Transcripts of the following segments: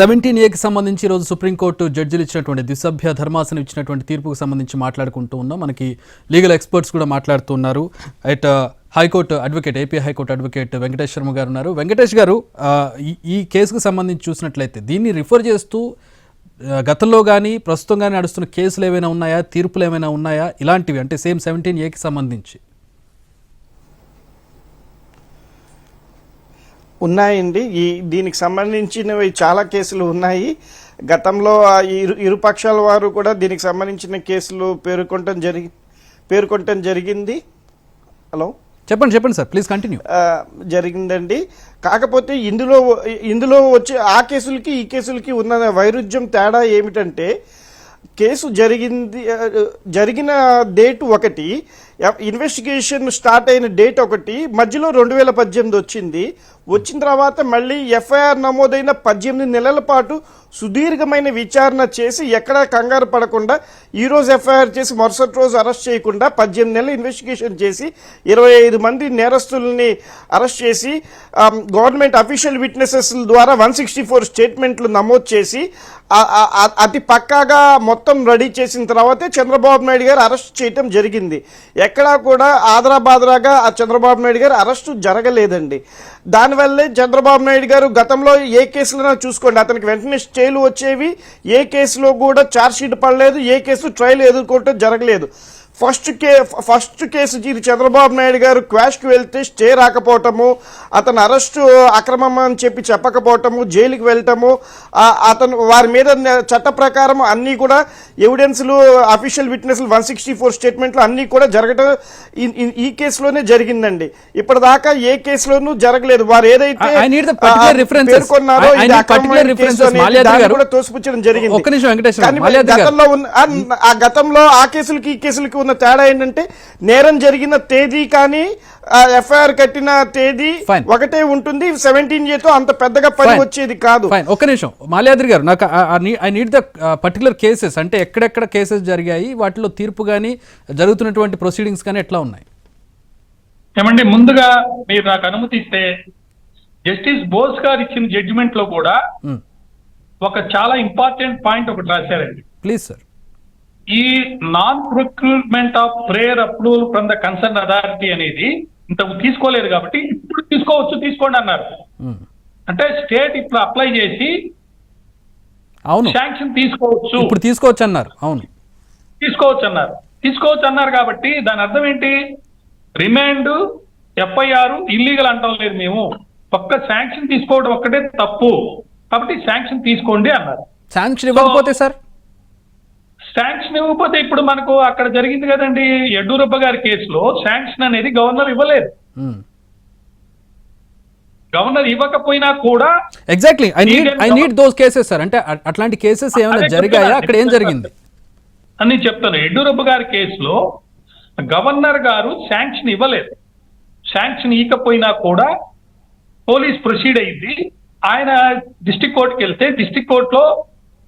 17A సంబంధించి ఈరోజు supreme court జడ్జిలు ఇచ్చినటువంటి ద్విసభ్య ధర్మాసనం ఇచ్చినటువంటి తీర్పుకు సంబంధించి మాట్లాడుకుంటూ ఉన్నాం. మనకి లీగల్ ఎక్స్పర్ట్స్ కూడా మాట్లాడుతున్నారు. At high court advocate, AP high court advocate Venkatesh Sharma గారు ఉన్నారు. వెంకటేష్ గారు, ఈ కేసుకు సంబంధించి చూసినట్లయితే దీన్ని రిఫర్ చేస్తూ గతంలో కానీ ప్రస్తుతం కానీ నడుస్తున్న కేసులు ఏమైనా ఉన్నాయా, తీర్పులు ఏమైనా ఉన్నాయా ఇలాంటివి, అంటే సేమ్ 17A సంబంధించి? ఉన్నాయండి. దీనికి సంబంధించినవి చాలా కేసులు ఉన్నాయి. గతంలో ఇరు పక్షాల వారు కూడా దీనికి సంబంధించిన కేసులు పేర్కొనటం జరిగింది. హలో, చెప్పండి సార్, ప్లీజ్ కంటిన్యూ. జరిగిందండి. కాకపోతే ఇందులో వచ్చే ఆ కేసులకి ఈ కేసులకి ఉన్న వైరుధ్యం, తేడా ఏమిటంటే కేసు జరిగిన డేట్ ఒకటి, ఇన్వెస్టిగేషన్ స్టార్ట్ అయిన డేట్ ఒకటి, మధ్యలో 2018 వచ్చిన తర్వాత మళ్ళీ ఎఫ్ఐఆర్ నమోదైన 18 నెలల పాటు సుదీర్ఘమైన విచారణ చేసి ఎక్కడా కంగారు పడకుండా ఈరోజు ఎఫ్ఐఆర్ చేసి మరుసటి రోజు అరెస్ట్ చేయకుండా 18 నెలలు ఇన్వెస్టిగేషన్ చేసి 25 మంది నేరస్తుల్ని అరెస్ట్ చేసి గవర్నమెంట్ అఫీషియల్ విట్నెసెస్ ద్వారా 164 స్టేట్మెంట్లు నమోదు చేసి అతి పక్కాగా మొత్తం రెడీ చేసిన తర్వాతే చంద్రబాబు నాయుడు గారు అరెస్ట్ చేయటం జరిగింది. ఎక్కడా కూడా ఆదరాబాదరాగా ఆ చంద్రబాబు నాయుడు గారు అరెస్టు జరగలేదండి. దానివల్లే చంద్రబాబు నాయుడు గారు గతంలో ఏ కేసులైనా చూసుకోండి, అతనికి వెంటనే స్టేలు వచ్చేవి. ఏ కేసులో కూడా ఛార్జ్షీట్ పడలేదు, ఏ కేసు ట్రయల్ ఎదుర్కోవటం జరగలేదు. ఫస్ట్ కేసు చంద్రబాబు నాయుడు గారు క్వాష్కి వెళ్తే స్టే రాకపోవటము, అతను అరెస్టు అక్రమం అని చెప్పి చెప్పకపోవటము, జైలుకి వెళ్ళటము, అతను వారి మీద చట్ట ప్రకారం అన్నీ కూడా ఎవిడెన్స్లు, అఫీషియల్ విట్నెస్లు 164 స్టేట్మెంట్లు అన్నీ కూడా జరగటం ఈ కేసులోనే జరిగిందండి. ఇప్పటిదాకా ఏ కేసులోనూ జరగలేదు. వారు ఏదైతే పేర్కొన్నారో కూడా తోసిపుచ్చడం జరిగింది. గతంలో ఆ కేసులకి ఈ కేసులకి ఉన్న తేడా ఏంటంటే నేరం జరిగిన తేదీ కానీ ఎఫ్ఐఆర్ కట్టిన తేదీ ఒకటే ఉంటుంది. 17A అంత పెద్దగా పని వచ్చేది కాదు. ఒక్క నిమిషం మాల్యాద్రి గారు, నాకు I need the particular cases, అంటే ఎక్కడెక్కడ కేసెస్ జరిగాయి, వాటిలో తీర్పు కానీ జరుగుతున్నటువంటి ప్రొసీడింగ్స్ కానీ ఎట్లా ఉన్నాయి? ఏమండి, ముందుగా మీరు నాకు అనుమతి ఇస్తే జస్టిస్ బోస్ గారు ఇచ్చిన జడ్జిమెంట్ లో కూడా ఒక చాలా ఇంపార్టెంట్ పాయింట్ ఒకటి రాశారండి. Please sir. ఈ non procurement of prior approval from the concern authority అనేది ఇంతకు తీసుకోలేదు కాబట్టి ఇప్పుడు తీసుకోండి అన్నారు. అంటే స్టేట్ ఇప్పుడు అప్లై చేసి శాంక్షన్ తీసుకోవచ్చు అన్నారు. అవును, తీసుకోవచ్చు అన్నారు కాబట్టి దాని అర్థం ఏంటి? రిమాండ్, ఎఫ్ఐఆర్ ఇల్లీగల్ అంటాం లేదు మేము, ఒక్క శాంక్షన్ తీసుకోవడం ఒక్కటే తప్పు కాబట్టి శాంక్షన్ తీసుకోండి అన్నారు. శాంక్షన్ ఇవ్వకపోతే సార్? శాంక్షన్ ఇవ్వకపోతే ఇప్పుడు మనకు అక్కడ జరిగింది కదండి, యడ్యూరప్ప గారి కేసులో శాంక్షన్ అనేది గవర్నర్ ఇవ్వలేదు. గవర్నర్ ఇవ్వకపోయినా కూడా exactly I need those cases sir. అంటే అట్లాంటి కేసెస్ ఏమైనా జరిగాయా, అక్కడ ఏం జరిగింది అని చెప్తాను. యడ్యూరప్ప గారి కేసులో గవర్నర్ గారు శాంక్షన్ ఇవ్వలేదు. శాంక్షన్ ఇవ్వకపోయినా కూడా పోలీస్ ప్రొసీడ్ అయింది. ఆయన డిస్ట్రిక్ట్ కోర్టుకి వెళ్తే డిస్ట్రిక్ట్ కోర్టులో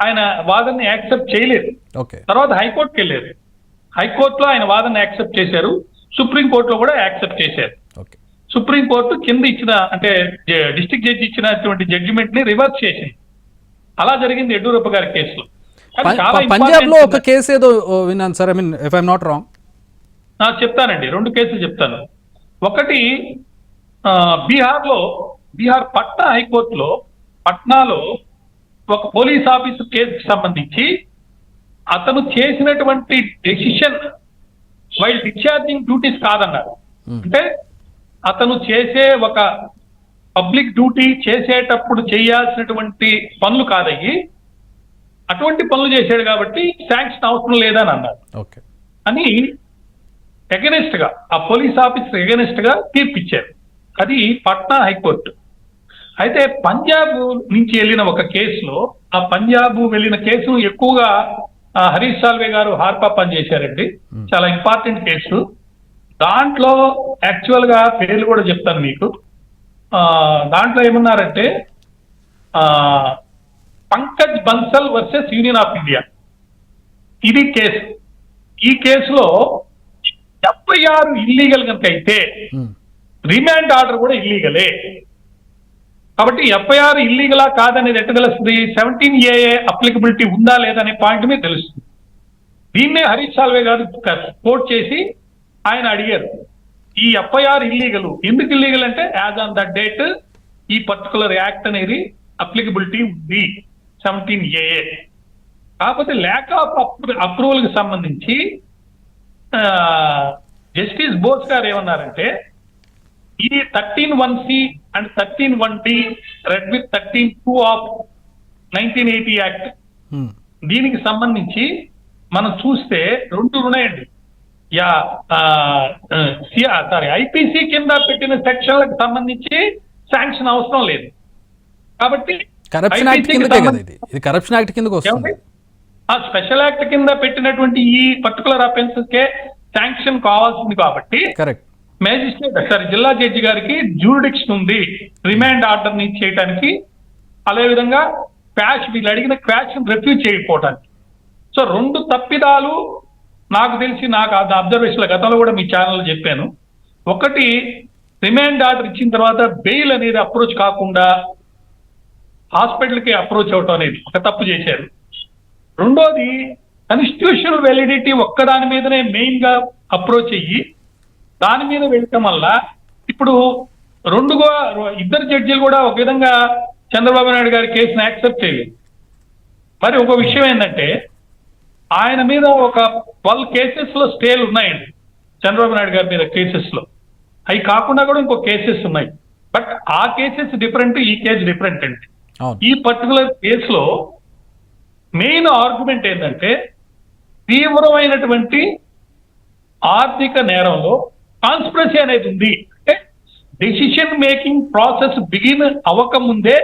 ఆయన వాదనని యాక్సెప్ట్ చేయలేదు. తర్వాత హైకోర్టుకి వెళ్ళారు. హైకోర్టులో ఆయన వాదనని యాక్సెప్ట్ చేశారు. సుప్రీంకోర్టులో కూడా యాక్సెప్ట్ చేశారు. సుప్రీంకోర్టు కింద ఇచ్చిన, అంటే డిస్ట్రిక్ట్ జడ్జి ఇచ్చినటువంటి జడ్జిమెంట్ ని రివర్స్ చేసింది. అలా జరిగింది యడ్యూరప్ప గారి కేసులో. పంజాబ్ లో ఒక కేసు ఏదో విన్నాను sir, I mean if I'm not wrong. చెప్తానండి, 2 కేసులు చెప్తాను. ఒకటి బీహార్ పట్నా హైకోర్టులో, పట్నాలో ఒక పోలీస్ ఆఫీసర్ కేసుకి సంబంధించి అతను చేసినటువంటి డెసిషన్ వైల్ డిశ్చార్జింగ్ డ్యూటీస్ కాదన్నారు. అంటే అతను చేసే ఒక పబ్లిక్ డ్యూటీ చేసేటప్పుడు చేయాల్సినటువంటి పనులు కాదయ్యి, అటువంటి పనులు చేశాడు కాబట్టి శాంక్షన్ అవసరం లేదని అన్నారు. అని ఎగనెస్ట్ గా, ఆ పోలీస్ ఆఫీసర్ ఎగనెస్ట్ గా తీర్పిచ్చారు. అది పట్నా హైకోర్టు. అయితే పంజాబ్ నుంచి వెళ్ళిన ఒక కేసులో, ఆ పంజాబ్ వెళ్ళిన కేసును ఎక్కువగా హరీష్ సాల్వే గారు హార్పా పనిచేశారండి. చాలా ఇంపార్టెంట్ కేసు. దాంట్లో యాక్చువల్ గా పేర్లు కూడా చెప్తాను మీకు. దాంట్లో ఏమన్నారంటే Pankaj Bansal versus union of India, ఇది కేసు. ఈ కేసులో ఎఫ్ఐఆర్ ఇల్లీగల్ కనుక అయితే రిమాండ్ ఆర్డర్ కూడా ఇల్లీగలే. కాబట్టి ఎఫ్ఐఆర్ ఇల్లీగలా కాదనేది ఎట్లా తెలుస్తుంది? 17AA అప్లికబిలిటీ ఉందా లేదా అనే పాయింట్ మీద తెలుస్తుంది. దీన్నే హరీష్ సాల్వే గారు కోట్ చేసి ఆయన అడిగారు, ఈ ఎఫ్ఐఆర్ ఇల్లీగల్, ఎందుకు ఇల్లీగల్ అంటే యాజ్ ఆన్ ద డేట్ ఈ పర్టికులర్ యాక్ట్ అనేది అప్లికబిలిటీ ఉంది 17AA. కాకపోతే ల్యాక్ ఆఫ్ అప్రూవల్ కి సంబంధించి జస్టిస్ బోస్ గారు ఏమన్నారంటే, ఈ 13(1)C and 13(1)D red with 13(2) of 1980 act, దీనికి సంబంధించి మనం చూస్తే రెండు ఉన్నాయండి. ఐపీసీ కింద పెట్టిన సెక్షన్లకు సంబంధించి శాంక్షన్ అవసరం లేదు. కాబట్టి కరప్షన్ యాక్ట్ కిందకే కదా ఇది కరప్షన్ యాక్ట్ కిందకి వస్తుంది. ఆ స్పెషల్ యాక్ట్ కింద పెట్టినటువంటి ఈ పర్టికులర్ అఫెన్సెస్ కే శాంక్షన్ కావాల్సింది. కాబట్టి కరెక్ట్, మేజిస్ట్రేట్ జిల్లా జడ్జి గారికి జ్యూరిడిక్షన్ ఉంది రిమాండ్ ఆర్డర్ ని చేయడానికి, అదేవిధంగా వీళ్ళు అడిగిన క్వాష్ రిఫ్యూజ్ చేయకపోవడానికి. సో రెండు తప్పిదాలు నాకు తెలిసి, నాకు అబ్జర్వేషన్ గతంలో కూడా మీ ఛానల్లో చెప్పాను. ఒకటి, రిమాండ్ ఆర్డర్ ఇచ్చిన తర్వాత బెయిల్ అనేది అప్రోచ్ కాకుండా హాస్పిటల్కి అప్రోచ్ అవటం అనేది ఒక తప్పు చేశారు. రెండోది, కాన్స్టిట్యూషనల్ వ్యాలిడిటీ ఒక్కదాని మీదనే మెయిన్ గా అప్రోచ్ అయ్యి దాని మీద వెళ్ళటం వల్ల ఇప్పుడు ఇద్దరు జడ్జిలు కూడా ఒక విధంగా చంద్రబాబు నాయుడు గారి కేసును యాక్సెప్ట్ చేయలేదు. మరి ఒక విషయం ఏంటంటే, ఆయన మీద ఒక 12 కేసెస్ లో స్టేలు ఉన్నాయండి చంద్రబాబు నాయుడు గారి మీద కేసెస్ లో. అవి కాకుండా కూడా ఇంకో కేసెస్ ఉన్నాయి. బట్ ఆ కేసెస్ డిఫరెంట్, ఈ కేసు డిఫరెంట్ అండి. ఈ పర్టికులర్ కేసులో మెయిన్ ఆర్గ్యుమెంట్ ఏంటంటే, తీవ్రమైనటువంటి ఆర్థిక నేరంలో కాన్స్పిరసీ అనేది ఉంది. అంటే డెసిషన్ మేకింగ్ ప్రాసెస్ బిగిన్ అవ్వకముందే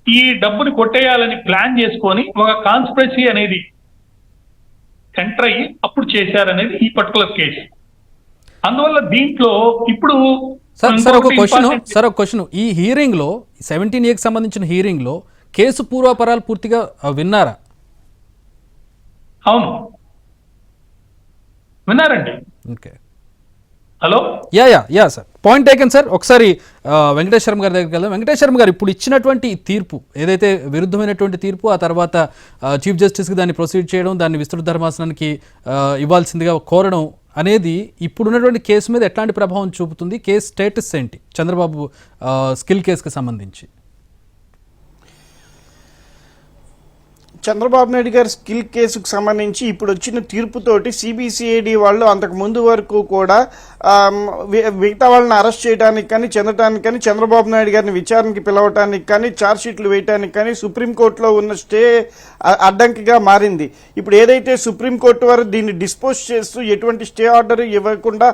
ఈ డబ్బుని కొట్టేయాలని ప్లాన్ చేసుకొని ఒక కాన్స్పిరసీ అనేది ఎంటర్ అయ్యి అప్పుడు చేశారనేది ఈ పర్టికులర్ కేసు. అందువల్ల దీంట్లో ఇప్పుడు సార్ ఒక క్వశ్చన్, ఈ హీరింగ్ లో 17A కి సంబంధించిన హీరింగ్ లో కేసు పూర్వాపరాలు పూర్తిగా విన్నారా? అవును, విన్నారండి. Okay, hello, ya sir, point taken sir. ఒకసారి వెంకటేశ్వరం గారి దగ్గరికి వెళ్దాం. వెంకటేశ్వరం గారు, ఇప్పుడు ఇచ్చినటువంటి తీర్పు ఏదైతే విరుద్ధమైనటువంటి తీర్పు, ఆ తర్వాత చీఫ్ జస్టిస్కి దాన్ని ప్రొసీడ్ చేయడం, దాన్ని విస్తృత ధర్మాసనానికి ఇవ్వాల్సిందిగా కోరడం అనేది ఇప్పుడున్నటువంటి కేసు మీద ఎట్లాంటి ప్రభావం చూపుతుంది? కేసు స్టేటస్ ఏంటి చంద్రబాబు స్కిల్ కేసుకి సంబంధించి? చంద్రబాబు నాయుడు గారి స్కిల్ కేసుకు సంబంధించి ఇప్పుడు వచ్చిన తీర్పుతోటి సిబిసిఐడి వాళ్ళు అంతకు ముందు వరకు కూడా మిగతా వాళ్ళని అరెస్ట్ చేయడానికి కానీ చెందడానికి కానీ చంద్రబాబు నాయుడు గారిని విచారణకి పిలవటానికి కానీ ఛార్జ్షీట్లు వేయడానికి కానీ సుప్రీంకోర్టులో ఉన్న స్టే అడ్డంకిగా మారింది. ఇప్పుడు ఏదైతే సుప్రీంకోర్టు వారు దీన్ని డిస్పోజ్ చేస్తూ ఎటువంటి స్టే ఆర్డర్ ఇవ్వకుండా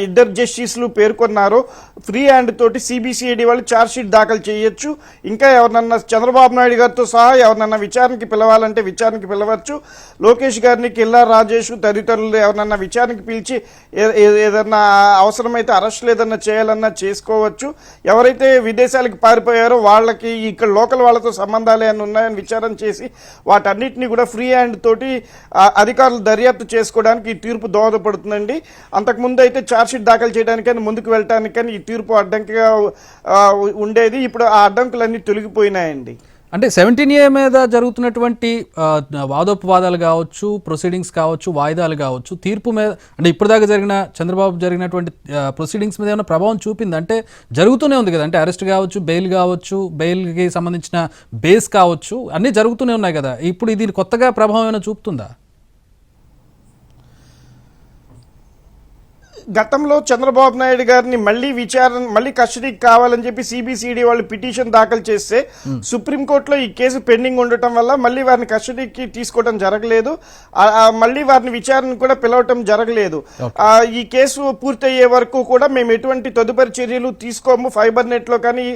ఇద్దరు జస్టిస్లు పేర్కొన్నారో, ఫ్రీ హ్యాండ్ తోటి సిబిసిఐడి వాళ్ళు ఛార్జ్షీట్ దాఖలు చేయొచ్చు. ఇంకా ఎవరినన్నా చంద్రబాబు నాయుడు గారితో సహా ఎవరినన్నా విచారణకి పిలవాలంటే విచారణకి పిలవచ్చు. లోకేష్ గారిని, కిల్లా రాజేష్ తదితరులు ఎవరన్నా విచారణకి పిలిచి ఏదన్నా అవసరమైతే అరెస్టులు ఏదన్నా చేయాలన్నా చేసుకోవచ్చు. ఎవరైతే విదేశాలకు పారిపోయారో వాళ్ళకి ఇక్కడ లోకల్ వాళ్ళతో సంబంధాలు ఏమైనా ఉన్నాయని విచారణ చేసి వాటన్నిటిని కూడా ఫ్రీ హ్యాండ్ తోటి అధికారులు దర్యాప్తు చేసుకోవడానికి ఈ తీర్పు దోహదపడుతుందండి. అంతకుముందు అయితే ఛార్జ్షీట్ దాఖలు చేయడానికి కానీ ముందుకు వెళ్ళడానికి కానీ ఈ తీర్పు అడ్డంకిగా ఉండేది. ఇప్పుడు ఆ అడ్డంకులన్నీ తొలగిపోయినాయండి. అంటే 17A మీద జరుగుతున్నటువంటి వాదోపవాదాలు కావచ్చు, ప్రొసీడింగ్స్ కావచ్చు, వాయిదాలు కావచ్చు, తీర్పు మీద అంటే ఇప్పటిదాకా జరిగినటువంటి ప్రొసీడింగ్స్ మీద ఏమైనా ప్రభావం చూపింది? అంటే జరుగుతూనే ఉంది కదా, అంటే అరెస్ట్ కావచ్చు, బెయిల్ కావచ్చు, బెయిల్కి సంబంధించిన బేస్ కావచ్చు, అన్నీ జరుగుతూనే ఉన్నాయి కదా. ఇప్పుడు ఇది కొత్తగా ప్రభావం ఏమైనా చూపుతుందా? గతంలో చంద్రబాబు నాయుడు గారిని మళ్ళీ కస్టడీకి కావాలని చెప్పి సిబిసిఐడి వాళ్ళు పిటిషన్ దాఖలు చేస్తే సుప్రీంకోర్టులో ఈ కేసు పెండింగ్ ఉండటం వల్ల మళ్ళీ వారిని కస్టడీకి తీసుకోవడం జరగలేదు. మళ్ళీ వారిని విచారణ కూడా పిలవటం జరగలేదు. ఈ కేసు పూర్తయ్యే వరకు కూడా మేము ఎటువంటి తదుపరి చర్యలు తీసుకోము ఫైబర్ నెట్ లో కానీ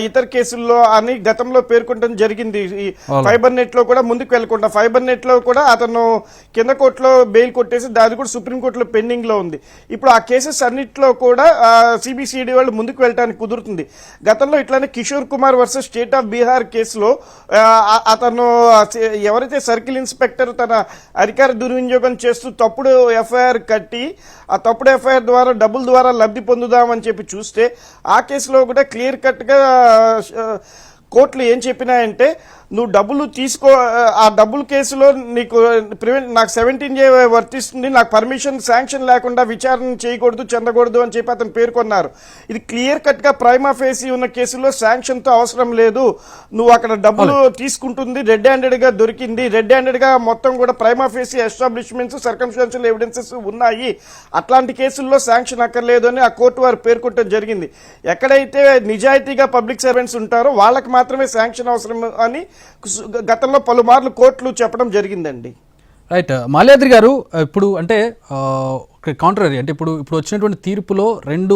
ఇతర కేసుల్లో అని గతంలో పేర్కొనడం జరిగింది. ఫైబర్ నెట్ లో కూడా ముందుకు వెళ్లకుండా ఫైబర్ నెట్ లో కూడా అతను కింద కోర్టులో బెయిల్ కొట్టేసి దాని కూడా సుప్రీంకోర్టులో పెండింగ్ లో ఉంది. ఇప్పుడు ఆ కేసెస్ అన్నిట్లో కూడా సిబిసిఐడి వాళ్ళు ముందుకు వెళ్ళడానికి కుదురుతుంది. గతంలో ఇట్లానే Kishore Kumar versus state of Bihar కేసులో అతను ఎవరైతే సర్కిల్ ఇన్స్పెక్టర్ తన అధికార దుర్వినియోగం చేస్తూ తప్పుడు ఎఫ్ఐఆర్ కట్టి ఆ తప్పుడు ఎఫ్ఐఆర్ ద్వారా డబ్బుల ద్వారా లబ్ధి పొందుదామని చెప్పి చూస్తే ఆ కేసులో కూడా క్లియర్ కట్గా కోర్టులు ఏం చెప్పినాయంటే నువ్వు డబ్బులు తీసుకో, ఆ డబ్బుల కేసులో నీకు నాకు 17A వర్తిస్తుంది, నాకు పర్మిషన్ శాంక్షన్ లేకుండా విచారణ చేయకూడదు చెందకూడదు అని చెప్పి అతను పేర్కొన్నారు. ఇది క్లియర్ కట్గా ప్రైమా ఫేసి ఉన్న కేసులో శాంక్షన్తో అవసరం లేదు, నువ్వు అక్కడ డబ్బులు తీసుకుంటుంది రెడ్ హ్యాండెడ్గా దొరికింది, రెడ్ హ్యాండెడ్గా మొత్తం కూడా prima facie establishments circumstantial evidences ఉన్నాయి, అట్లాంటి కేసుల్లో శాంక్షన్ అక్కర్లేదు అని ఆ కోర్టు వారు పేర్కొనడం జరిగింది. ఎక్కడైతే నిజాయితీగా పబ్లిక్ సర్వెంట్స్ ఉంటారో వాళ్ళకి మాత్రమే శాంక్షన్ అవసరం అని గతంలో పలుమార్లు కోర్టులు చెప్పడం జరిగిందండి. రైట్ మాల్యాద్రి గారు, ఇప్పుడు అంటే కాంట్రరీ అంటే ఇప్పుడు వచ్చినటువంటి తీర్పులో రెండు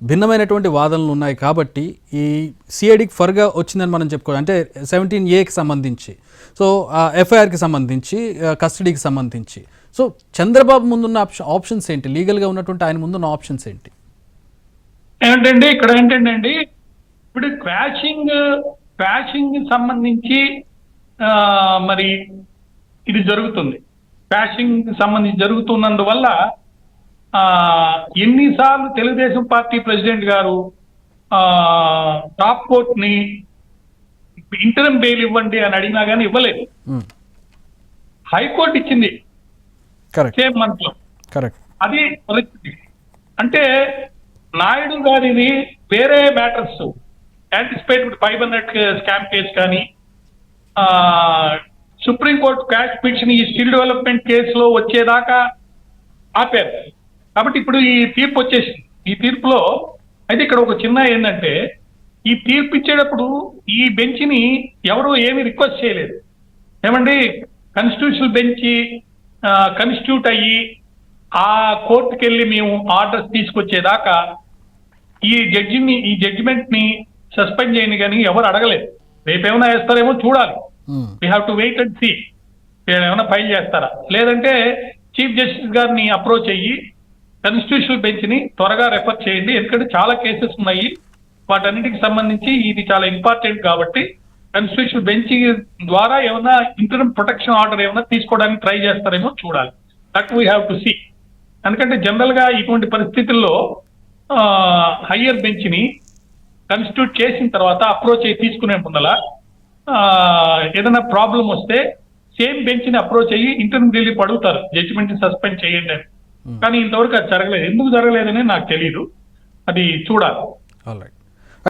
భిన్నమైనటువంటి వాదనలు ఉన్నాయి కాబట్టి ఈ సిఐడికి ఫర్గా వచ్చిందని మనం చెప్పుకోవాలి. అంటే 17Aకి సంబంధించి, సో ఎఫ్ఐఆర్కి సంబంధించి, కస్టడీకి సంబంధించి, సో చంద్రబాబు ముందున్న ఆప్షన్స్ ఏంటి, లీగల్గా ఉన్నటువంటి ఆయన ముందున్న ఆప్షన్స్ ఏంటి? ఏంటండి ఇక్కడ ఏంటండి ఇప్పుడు క్వాషింగ్ సంబంధించి మరి ఇది జరుగుతుంది. క్వాషింగ్ సంబంధించి జరుగుతున్నందువల్ల ఎన్నిసార్లు తెలుగుదేశం పార్టీ ప్రెసిడెంట్ గారు టాప్ కోర్టుని ఇంటరమ్ బెయిల్ ఇవ్వండి అని అడిగినా కానీ ఇవ్వలేదు. హైకోర్టు ఇచ్చింది సేమ్ మంత్ లో. అది పరిస్థితి. అంటే నాయుడు గారిది వేరే మ్యాటర్స్, యాంటిసిపేటెడ్ 500 స్కామ్ కేసు కానీ సుప్రీంకోర్టు క్యాష్ పిటిషన్ ఈ స్కిల్ డెవలప్మెంట్ కేసులో వచ్చేదాకా ఆపారు. కాబట్టి ఇప్పుడు ఈ తీర్పు వచ్చేసింది. ఈ తీర్పులో అయితే ఇక్కడ ఒక చిన్న ఏంటంటే ఈ తీర్పు ఇచ్చేటప్పుడు ఈ బెంచ్ని ఎవరు ఏమీ రిక్వెస్ట్ చేయలేదు. ఏమండి కాన్స్టిట్యూషనల్ బెంచ్ కాన్స్టిట్యూట్ అయ్యి ఆ కోర్టుకి వెళ్ళి మేము ఆర్డర్స్ తీసుకొచ్చేదాకా ఈ జడ్జిమెంట్ ని సస్పెండ్ చేయని కానీ ఎవరు అడగలేదు. రేపేమైనా వేస్తారేమో చూడాలి. We have to wait and see ఏమైనా ఫైల్ చేస్తారా, లేదంటే చీఫ్ జస్టిస్ గారిని అప్రోచ్ అయ్యి కాన్స్టిట్యూషనల్ బెంచ్ ని త్వరగా రెఫర్ చేయండి, ఎందుకంటే చాలా కేసెస్ ఉన్నాయి, వాటన్నిటికి సంబంధించి ఇది చాలా ఇంపార్టెంట్ కాబట్టి కాన్స్టిట్యూషనల్ బెంచ్ ద్వారా ఏమైనా ఇంటర్మ్ ప్రొటెక్షన్ ఆర్డర్ ఏమైనా తీసుకోవడానికి ట్రై చేస్తారేమో చూడాలి. That we have to see. ఎందుకంటే జనరల్ గా ఇటువంటి పరిస్థితుల్లో హయ్యర్ బెంచ్ ని కాన్స్టిట్యూట్ చేసిన తర్వాత అప్రోచ్ అయ్యి తీసుకునే ముందల ఏదైనా ప్రాబ్లం వస్తే సేమ్ బెంచ్ ని అప్రోచ్ అయ్యి ఇంటర్మ్ రిలీఫ్ అడుగుతారు, జడ్జిమెంట్ ని సస్పెండ్ చేయండి అని. కానీ ఇంతవరకు అది జరగలేదు. ఎందుకు జరగలేదని నాకు తెలియదు, అది చూడాలి.